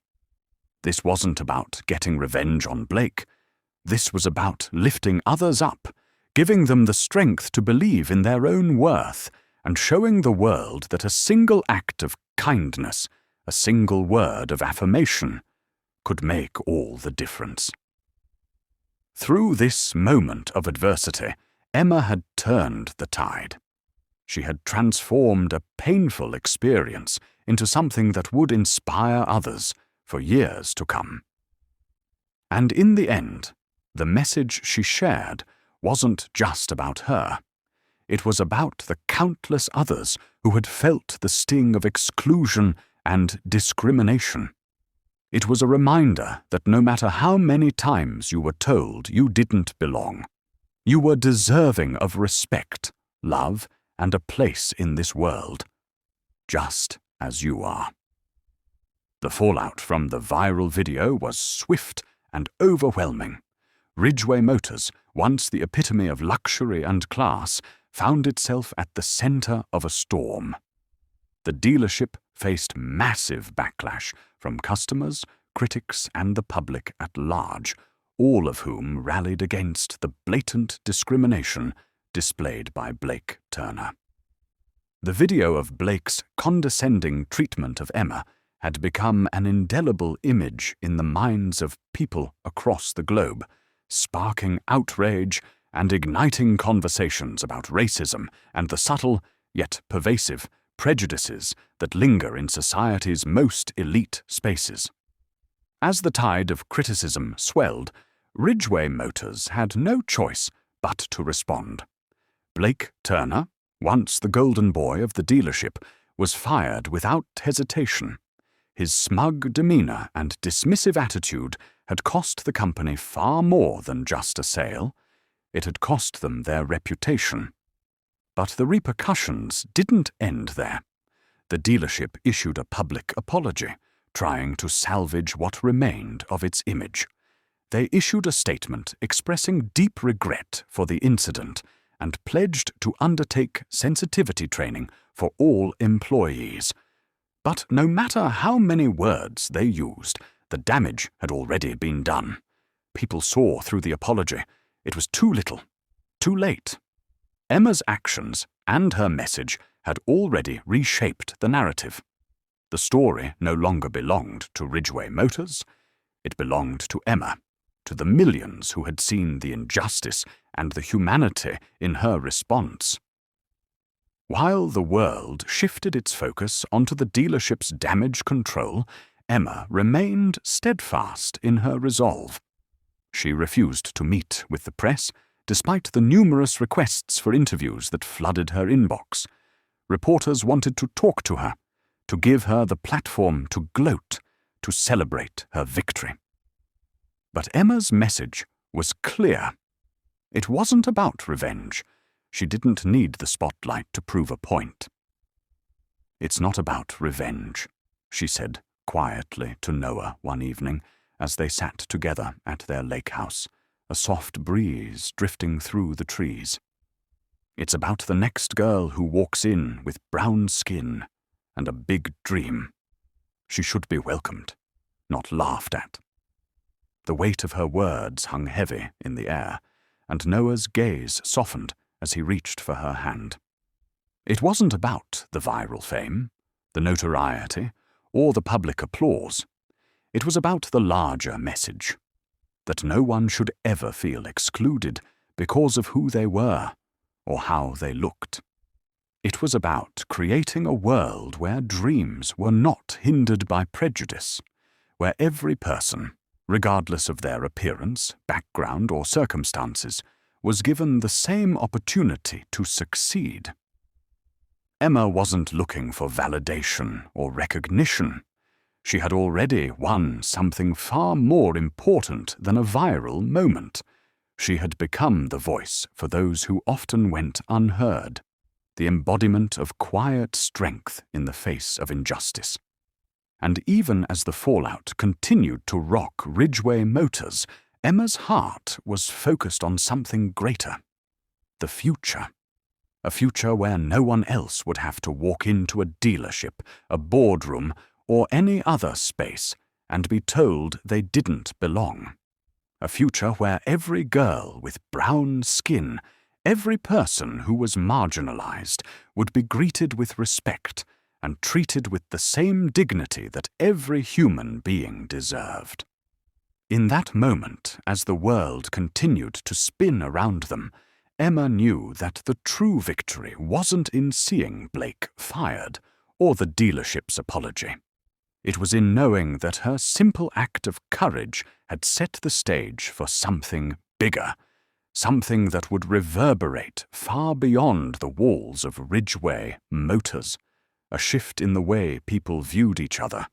This wasn't about getting revenge on Blake. This was about lifting others up, giving them the strength to believe in their own worth, and showing the world that a single act of kindness, a single word of affirmation, could make all the difference. Through this moment of adversity, Emma had turned the tide. She had transformed a painful experience into something that would inspire others for years to come. And in the end, the message she shared wasn't just about her. It was about the countless others who had felt the sting of exclusion and discrimination. It was a reminder that no matter how many times you were told you didn't belong, you were deserving of respect, love, and a place in this world, just as you are. The fallout from the viral video was swift and overwhelming. Ridgway Motors, once the epitome of luxury and class, found itself at the center of a storm. The dealership faced massive backlash from customers, critics, and the public at large, all of whom rallied against the blatant discrimination displayed by Blake Turner. The video of Blake's condescending treatment of Emma had become an indelible image in the minds of people across the globe, sparking outrage and igniting conversations about racism and the subtle, yet pervasive, prejudices that linger in society's most elite spaces. As the tide of criticism swelled, Ridgway Motors had no choice but to respond. Blake Turner, once the golden boy of the dealership, was fired without hesitation. His smug demeanor and dismissive attitude had cost the company far more than just a sale. It had cost them their reputation. But the repercussions didn't end there. The dealership issued a public apology, trying to salvage what remained of its image. They issued a statement expressing deep regret for the incident and pledged to undertake sensitivity training for all employees. But no matter how many words they used, the damage had already been done. People saw through the apology. It was too little, too late. Emma's actions and her message had already reshaped the narrative. The story no longer belonged to Ridgway Motors. It belonged to Emma, to the millions who had seen the injustice and the humanity in her response. While the world shifted its focus onto the dealership's damage control, Emma remained steadfast in her resolve. She refused to meet with the press, despite the numerous requests for interviews that flooded her inbox. Reporters wanted to talk to her, to give her the platform to gloat, to celebrate her victory. But Emma's message was clear. It wasn't about revenge. She didn't need the spotlight to prove a point. "It's not about revenge," she said quietly to Noah one evening as they sat together at their lake house, a soft breeze drifting through the trees. "It's about the next girl who walks in with brown skin and a big dream. She should be welcomed, not laughed at." The weight of her words hung heavy in the air, and Noah's gaze softened as he reached for her hand. It wasn't about the viral fame, the notoriety, or the public applause. It was about the larger message, that no one should ever feel excluded because of who they were or how they looked. It was about creating a world where dreams were not hindered by prejudice, where every person, regardless of their appearance, background, or circumstances, was given the same opportunity to succeed. Emma wasn't looking for validation or recognition. She had already won something far more important than a viral moment. She had become the voice for those who often went unheard, the embodiment of quiet strength in the face of injustice. And even as the fallout continued to rock Ridgeway Motors, Emma's heart was focused on something greater. The future. A future where no one else would have to walk into a dealership, a boardroom, or any other space and be told they didn't belong. A future where every girl with brown skin, every person who was marginalized, would be greeted with respect and treated with the same dignity that every human being deserved. In that moment, as the world continued to spin around them, Emma knew that the true victory wasn't in seeing Blake fired or the dealership's apology. It was in knowing that her simple act of courage had set the stage for something bigger, something that would reverberate far beyond the walls of Ridgeway Motors, a shift in the way people viewed each other,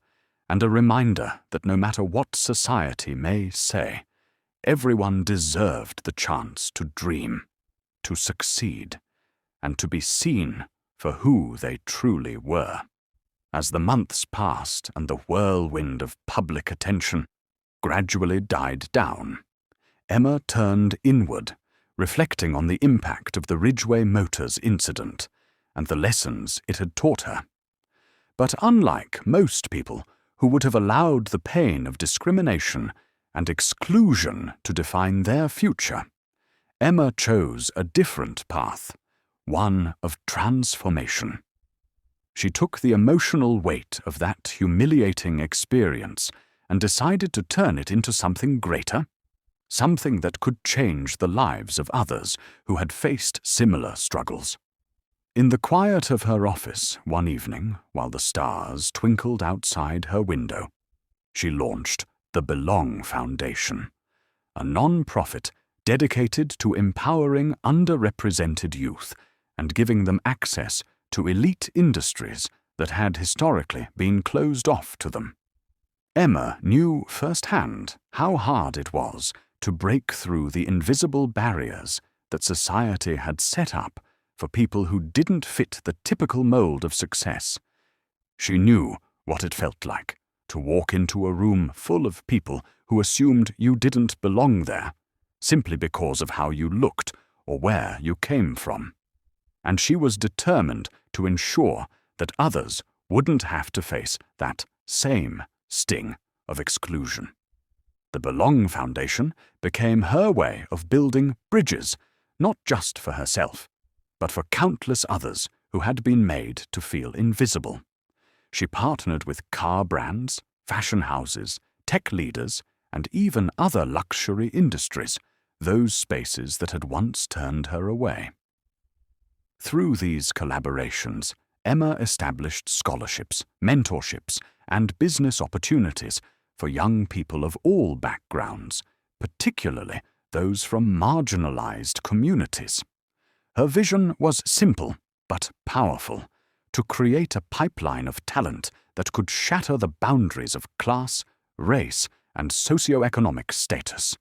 and a reminder that no matter what society may say, everyone deserved the chance to dream, to succeed, and to be seen for who they truly were. As the months passed and the whirlwind of public attention gradually died down, Emma turned inward, reflecting on the impact of the Ridgeway Motors incident and the lessons it had taught her. But unlike most people who would have allowed the pain of discrimination and exclusion to define their future, Emma chose a different path, one of transformation. She took the emotional weight of that humiliating experience and decided to turn it into something greater, something that could change the lives of others who had faced similar struggles. In the quiet of her office one evening, while the stars twinkled outside her window, she launched the Belong Foundation, a non-profit dedicated to empowering underrepresented youth and giving them access to elite industries that had historically been closed off to them. Emma knew firsthand how hard it was to break through the invisible barriers that society had set up for people who didn't fit the typical mold of success. She knew what it felt like to walk into a room full of people who assumed you didn't belong there, simply because of how you looked or where you came from. And she was determined to ensure that others wouldn't have to face that same sting of exclusion. The Belong Foundation became her way of building bridges, not just for herself, but for countless others who had been made to feel invisible. She partnered with car brands, fashion houses, tech leaders, and even other luxury industries, those spaces that had once turned her away. Through these collaborations, Emma established scholarships, mentorships, and business opportunities for young people of all backgrounds, particularly those from marginalized communities. Her vision was simple but powerful: to create a pipeline of talent that could shatter the boundaries of class, race, and socioeconomic status.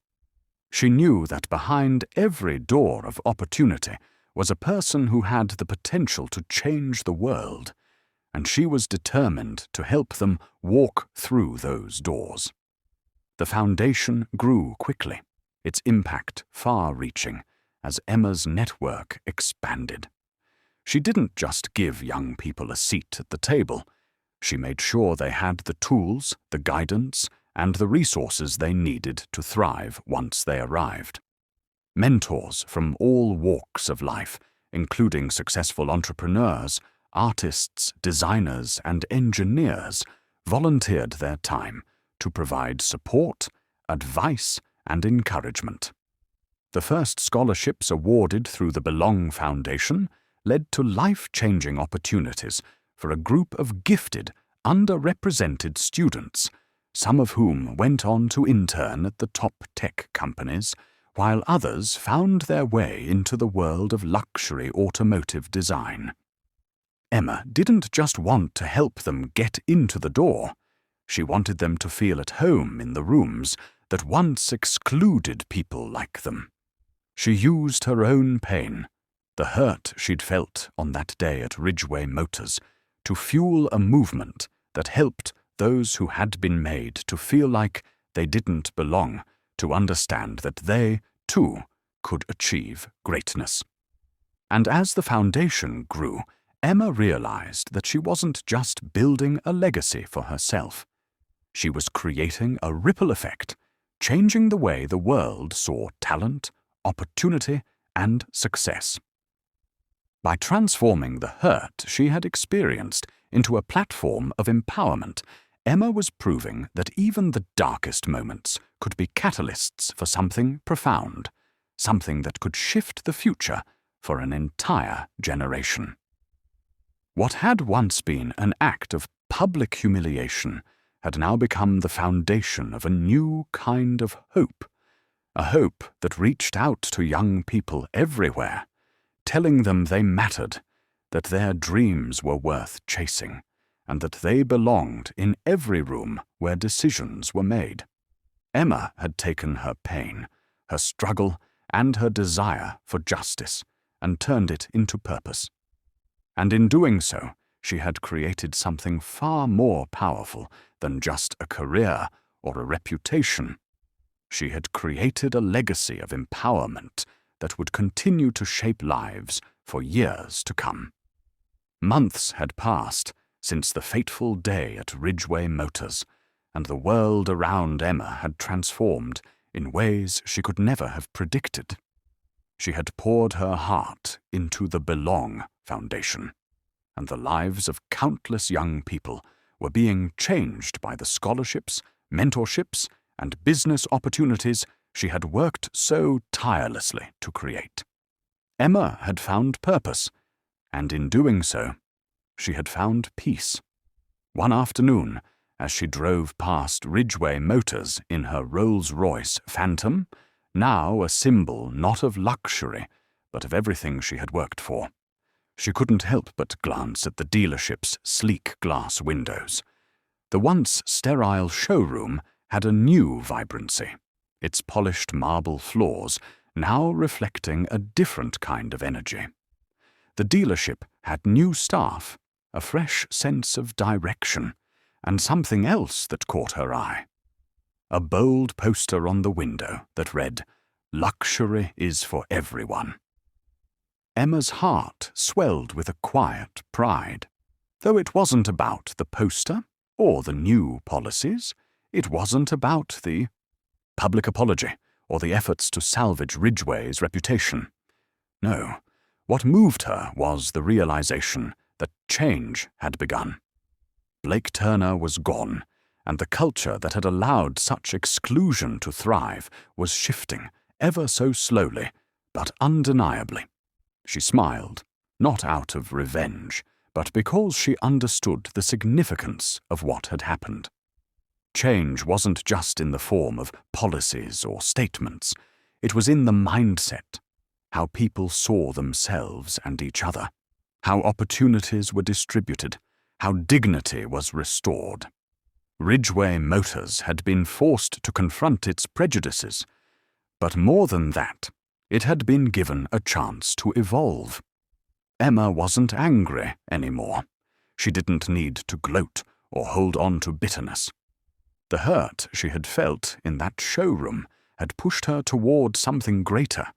She knew that behind every door of opportunity was a person who had the potential to change the world, and she was determined to help them walk through those doors. The foundation grew quickly, its impact far-reaching, as Emma's network expanded. She didn't just give young people a seat at the table. She made sure they had the tools, the guidance, and the resources they needed to thrive once they arrived. Mentors from all walks of life, including successful entrepreneurs, artists, designers, and engineers, volunteered their time to provide support, advice, and encouragement. The first scholarships awarded through the Belong Foundation led to life-changing opportunities for a group of gifted, underrepresented students, some of whom went on to intern at the top tech companies, while others found their way into the world of luxury automotive design. Emma didn't just want to help them get into the door. She wanted them to feel at home in the rooms that once excluded people like them. She used her own pain, the hurt she'd felt on that day at Ridgeway Motors, to fuel a movement that helped those who had been made to feel like they didn't belong to understand that they, too, could achieve greatness. And as the foundation grew, Emma realized that she wasn't just building a legacy for herself. She was creating a ripple effect, changing the way the world saw talent, opportunity, and success. By transforming the hurt she had experienced into a platform of empowerment, Emma was proving that even the darkest moments could be catalysts for something profound, something that could shift the future for an entire generation. What had once been an act of public humiliation had now become the foundation of a new kind of hope, a hope that reached out to young people everywhere, telling them they mattered, that their dreams were worth chasing, and that they belonged in every room where decisions were made. Emma had taken her pain, her struggle, and her desire for justice, and turned it into purpose. And in doing so, she had created something far more powerful than just a career or a reputation. She had created a legacy of empowerment that would continue to shape lives for years to come. Months had passed since the fateful day at Ridgeway Motors, and the world around Emma had transformed in ways she could never have predicted. She had poured her heart into the Belong Foundation, and the lives of countless young people were being changed by the scholarships, mentorships, and business opportunities she had worked so tirelessly to create. Emma had found purpose, and in doing so, she had found peace. One afternoon, as she drove past Ridgeway Motors in her Rolls-Royce Phantom, now a symbol not of luxury, but of everything she had worked for, she couldn't help but glance at the dealership's sleek glass windows. The once sterile showroom had a new vibrancy, its polished marble floors now reflecting a different kind of energy. The dealership had new staff, a fresh sense of direction, and something else that caught her eye. A bold poster on the window that read, "Luxury is for everyone." Emma's heart swelled with a quiet pride. Though it wasn't about the poster or the new policies, it wasn't about the public apology or the efforts to salvage Ridgeway's reputation. No, what moved her was the realization that change had begun. Blake Turner was gone, and the culture that had allowed such exclusion to thrive was shifting, ever so slowly, but undeniably. She smiled, not out of revenge, but because she understood the significance of what had happened. Change wasn't just in the form of policies or statements. It was in the mindset, how people saw themselves and each other, how opportunities were distributed, how dignity was restored. Ridgeway Motors had been forced to confront its prejudices, but more than that, it had been given a chance to evolve. Emma wasn't angry anymore. She didn't need to gloat or hold on to bitterness. The hurt she had felt in that showroom had pushed her toward something greater,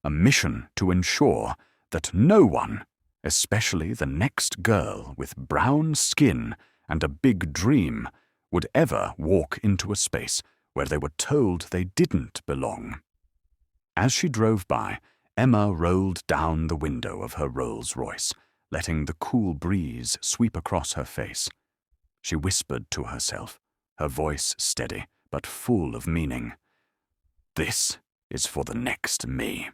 a mission to ensure that no one, especially the next girl with brown skin and a big dream, would ever walk into a space where they were told they didn't belong. As she drove by, Emma rolled down the window of her Rolls-Royce, letting the cool breeze sweep across her face. She whispered to herself, her voice steady but full of meaning. "This is for the next me."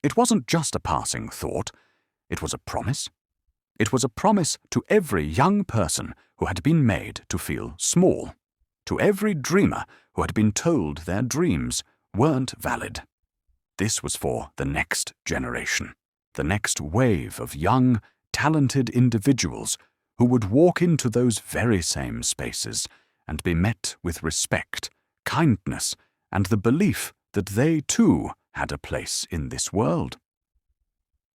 It wasn't just a passing thought. It was a promise. It was a promise to every young person who had been made to feel small, to every dreamer who had been told their dreams weren't valid. This was for the next generation, the next wave of young, talented individuals who would walk into those very same spaces and be met with respect, kindness, and the belief that they too had a place in this world.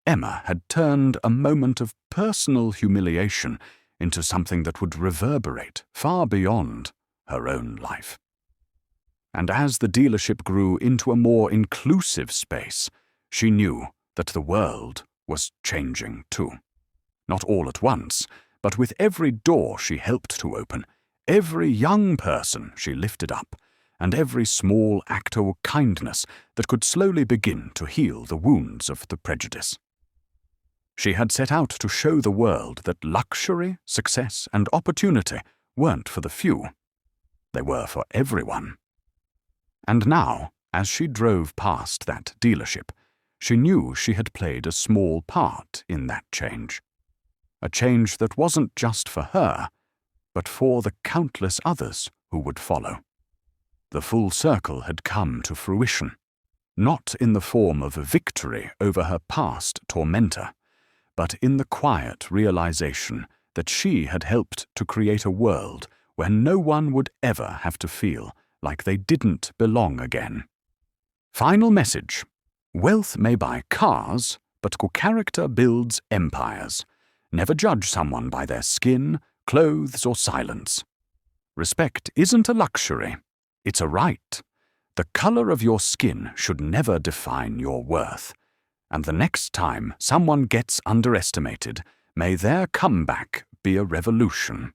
Emma had turned a moment of personal humiliation into something that would reverberate far beyond her own life. And as the dealership grew into a more inclusive space, she knew that the world was changing too. Not all at once, but with every door she helped to open, every young person she lifted up, and every small act of kindness that could slowly begin to heal the wounds of the prejudice. She had set out to show the world that luxury, success, and opportunity weren't for the few. They were for everyone. And now, as she drove past that dealership, she knew she had played a small part in that change. A change that wasn't just for her, but for the countless others who would follow. The full circle had come to fruition, not in the form of a victory over her past tormentor, but in the quiet realization that she had helped to create a world where no one would ever have to feel like they didn't belong again. Final message. Wealth may buy cars, but good character builds empires. Never judge someone by their skin, clothes, or silence. Respect isn't a luxury, it's a right. The color of your skin should never define your worth. And the next time someone gets underestimated, may their comeback be a revolution.